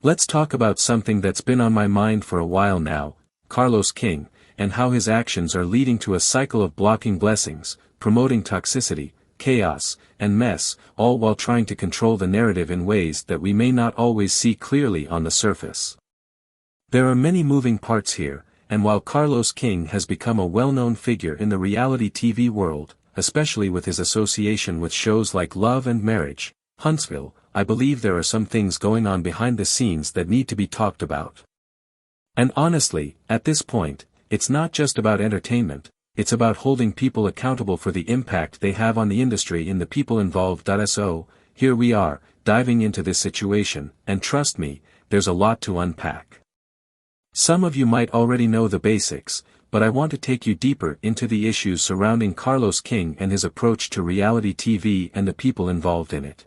Let's talk about something that's been on my mind for a while now, Carlos King, and how his actions are leading to a cycle of blocking blessings, promoting toxicity, chaos, and mess, all while trying to control the narrative in ways that we may not always see clearly on the surface. There are many moving parts here, and while Carlos King has become a well-known figure in the reality TV world, especially with his association with shows like Love and Marriage, Huntsville, I believe there are some things going on behind the scenes that need to be talked about. And honestly, at this point, it's not just about entertainment, it's about holding people accountable for the impact they have on the industry and the people involved. So, here we are, diving into this situation, and trust me, there's a lot to unpack. Some of you might already know the basics, but I want to take you deeper into the issues surrounding Carlos King and his approach to reality TV and the people involved in it.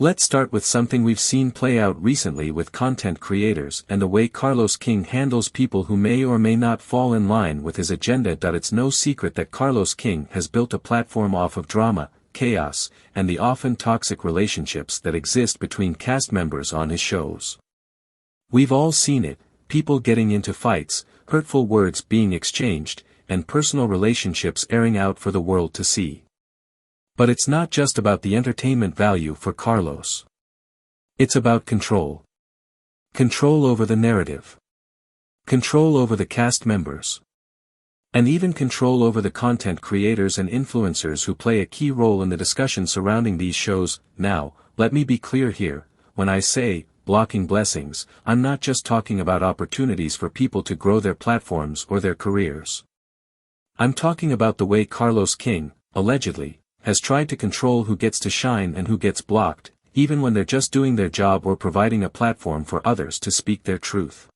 Let's start with something we've seen play out recently with content creators and the way Carlos King handles people who may or may not fall in line with his agenda. It's no secret that Carlos King has built a platform off of drama, chaos, and the often toxic relationships that exist between cast members on his shows. We've all seen it, people getting into fights, hurtful words being exchanged, and personal relationships airing out for the world to see. But it's not just about the entertainment value for Carlos. It's about control. Control over the narrative. Control over the cast members. And even control over the content creators and influencers who play a key role in the discussion surrounding these shows. Now, let me be clear here, when I say, blocking blessings, I'm not just talking about opportunities for people to grow their platforms or their careers. I'm talking about the way Carlos King, allegedly, has tried to control who gets to shine and who gets blocked, even when they're just doing their job or providing a platform for others to speak their truth.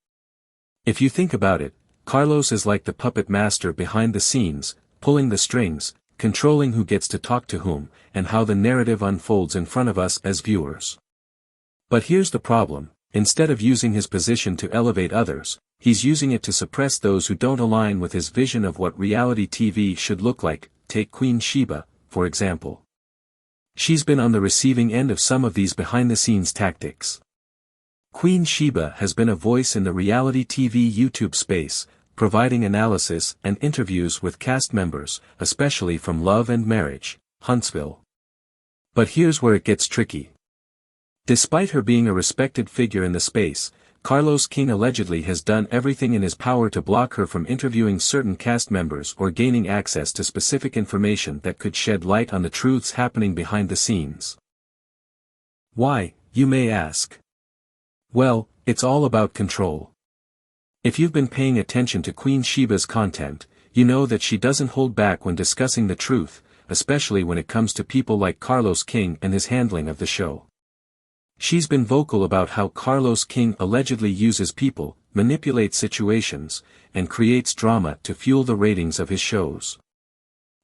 If you think about it, Carlos is like the puppet master behind the scenes, pulling the strings, controlling who gets to talk to whom, and how the narrative unfolds in front of us as viewers. But here's the problem, instead of using his position to elevate others, he's using it to suppress those who don't align with his vision of what reality TV should look like. Take Queen Sheba, for example. She's been on the receiving end of some of these behind-the-scenes tactics. Queen Sheba has been a voice in the reality TV YouTube space, providing analysis and interviews with cast members, especially from Love and Marriage, Huntsville. But here's where it gets tricky. Despite her being a respected figure in the space, Carlos King allegedly has done everything in his power to block her from interviewing certain cast members or gaining access to specific information that could shed light on the truths happening behind the scenes. Why, you may ask? Well, it's all about control. If you've been paying attention to Queen Sheba's content, you know that she doesn't hold back when discussing the truth, especially when it comes to people like Carlos King and his handling of the show. She's been vocal about how Carlos King allegedly uses people, manipulates situations, and creates drama to fuel the ratings of his shows.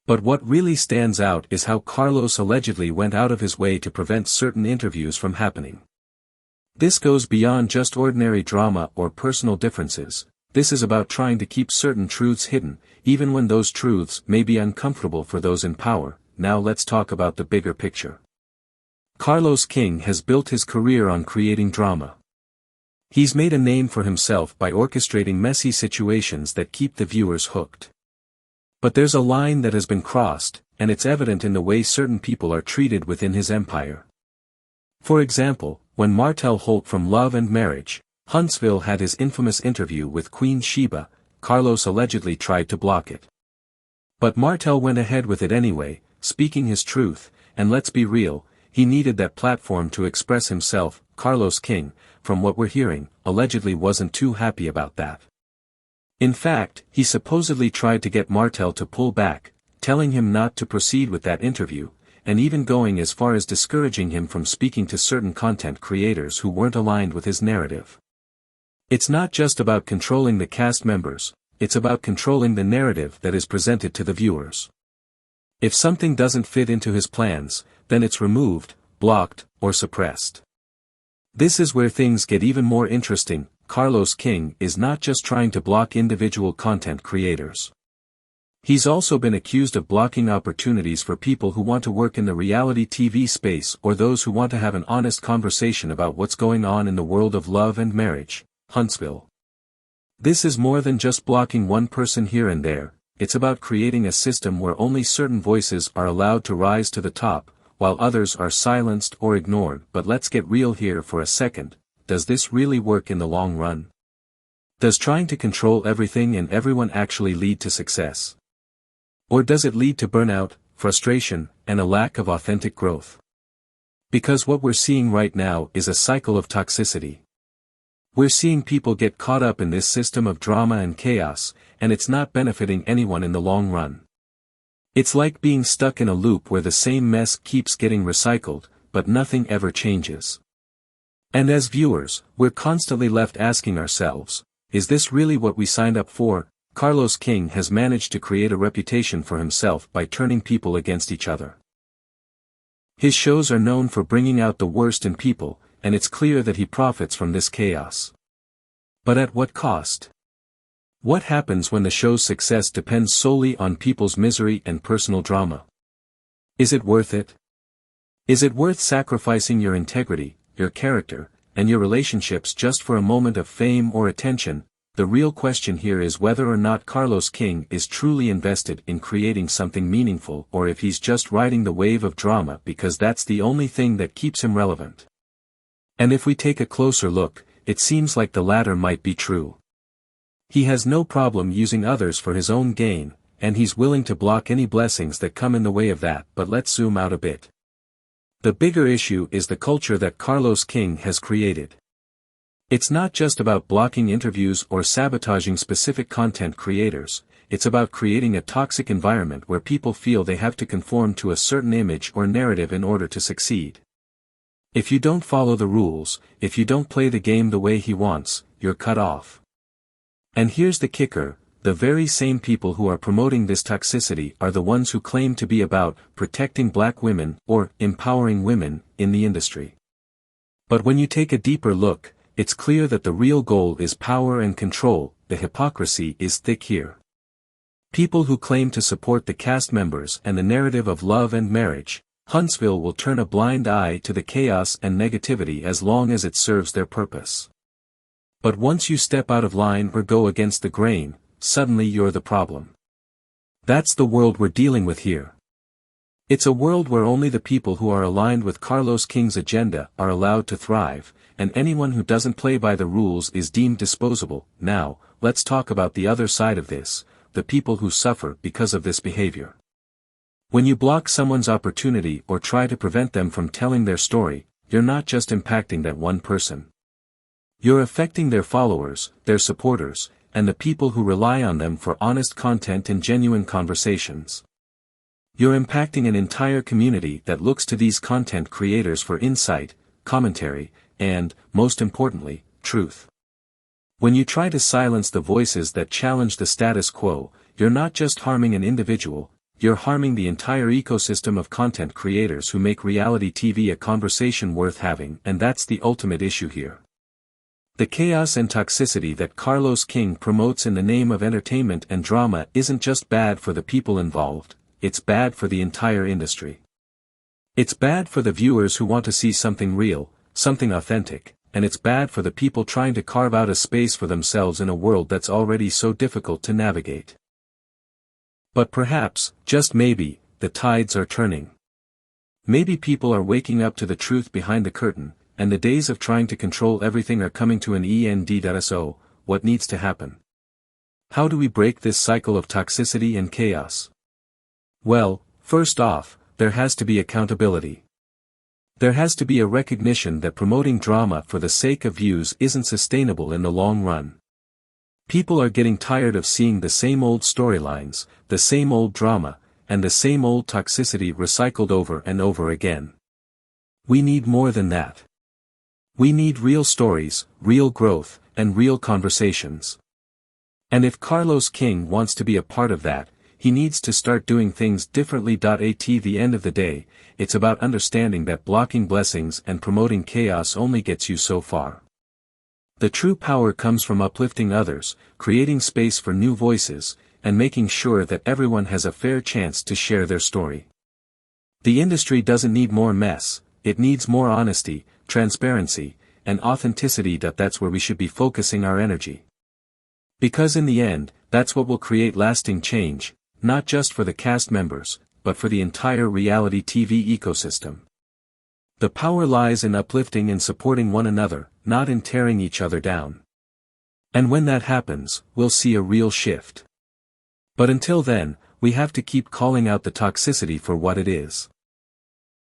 But what really stands out is how Carlos allegedly went out of his way to prevent certain interviews from happening. This goes beyond just ordinary drama or personal differences. This is about trying to keep certain truths hidden, even when those truths may be uncomfortable for those in power. Now let's talk about the bigger picture. Carlos King has built his career on creating drama. He's made a name for himself by orchestrating messy situations that keep the viewers hooked. But there's a line that has been crossed, and it's evident in the way certain people are treated within his empire. For example, when Martel Holt from Love and Marriage, Huntsville had his infamous interview with Queen Sheba, Carlos allegedly tried to block it. But Martel went ahead with it anyway, speaking his truth, and let's be real, he needed that platform to express himself. Carlos King, from what we're hearing, allegedly wasn't too happy about that. In fact, he supposedly tried to get Martel to pull back, telling him not to proceed with that interview, and even going as far as discouraging him from speaking to certain content creators who weren't aligned with his narrative. It's not just about controlling the cast members, it's about controlling the narrative that is presented to the viewers. If something doesn't fit into his plans, then it's removed, blocked, or suppressed. This is where things get even more interesting. Carlos King is not just trying to block individual content creators. He's also been accused of blocking opportunities for people who want to work in the reality TV space or those who want to have an honest conversation about what's going on in the world of love and marriage. Huntsville. This is more than just blocking one person here and there, it's about creating a system where only certain voices are allowed to rise to the top, while others are silenced or ignored. But let's get real here for a second, does this really work in the long run? Does trying to control everything and everyone actually lead to success? Or does it lead to burnout, frustration, and a lack of authentic growth? Because what we're seeing right now is a cycle of toxicity. We're seeing people get caught up in this system of drama and chaos, and it's not benefiting anyone in the long run. It's like being stuck in a loop where the same mess keeps getting recycled, but nothing ever changes. And as viewers, we're constantly left asking ourselves, is this really what we signed up for? Carlos King has managed to create a reputation for himself by turning people against each other. His shows are known for bringing out the worst in people, and it's clear that he profits from this chaos. But at what cost? What happens when the show's success depends solely on people's misery and personal drama? Is it worth it? Is it worth sacrificing your integrity, your character, and your relationships just for a moment of fame or attention? The real question here is whether or not Carlos King is truly invested in creating something meaningful or if he's just riding the wave of drama because that's the only thing that keeps him relevant. And if we take a closer look, it seems like the latter might be true. He has no problem using others for his own gain, and he's willing to block any blessings that come in the way of that. But let's zoom out a bit. The bigger issue is the culture that Carlos King has created. It's not just about blocking interviews or sabotaging specific content creators, it's about creating a toxic environment where people feel they have to conform to a certain image or narrative in order to succeed. If you don't follow the rules, if you don't play the game the way he wants, you're cut off. And here's the kicker, the very same people who are promoting this toxicity are the ones who claim to be about protecting black women or empowering women in the industry. But when you take a deeper look, it's clear that the real goal is power and control. The hypocrisy is thick here. People who claim to support the cast members and the narrative of love and marriage, Huntsville will turn a blind eye to the chaos and negativity as long as it serves their purpose. But once you step out of line or go against the grain, suddenly you're the problem. That's the world we're dealing with here. It's a world where only the people who are aligned with Carlos King's agenda are allowed to thrive, and anyone who doesn't play by the rules is deemed disposable. Now, let's talk about the other side of this, the people who suffer because of this behavior. When you block someone's opportunity or try to prevent them from telling their story, you're not just impacting that one person. You're affecting their followers, their supporters, and the people who rely on them for honest content and genuine conversations. You're impacting an entire community that looks to these content creators for insight, commentary, and, most importantly, truth. When you try to silence the voices that challenge the status quo, you're not just harming an individual, you're harming the entire ecosystem of content creators who make reality TV a conversation worth having, and that's the ultimate issue here. The chaos and toxicity that Carlos King promotes in the name of entertainment and drama isn't just bad for the people involved, it's bad for the entire industry. It's bad for the viewers who want to see something real, something authentic, and it's bad for the people trying to carve out a space for themselves in a world that's already so difficult to navigate. But perhaps, just maybe, the tides are turning. Maybe people are waking up to the truth behind the curtain, and the days of trying to control everything are coming to an end. So, what needs to happen? How do we break this cycle of toxicity and chaos? Well, first off, there has to be accountability. There has to be a recognition that promoting drama for the sake of views isn't sustainable in the long run. People are getting tired of seeing the same old storylines, the same old drama, and the same old toxicity recycled over and over again. We need more than that. We need real stories, real growth, and real conversations. And if Carlos King wants to be a part of that, he needs to start doing things differently. At the end of the day, it's about understanding that blocking blessings and promoting chaos only gets you so far. The true power comes from uplifting others, creating space for new voices, and making sure that everyone has a fair chance to share their story. The industry doesn't need more mess, it needs more honesty, transparency, and authenticity. That's where we should be focusing our energy. Because in the end, that's what will create lasting change, not just for the cast members, but for the entire reality TV ecosystem. The power lies in uplifting and supporting one another, not in tearing each other down. And when that happens, we'll see a real shift. But until then, we have to keep calling out the toxicity for what it is.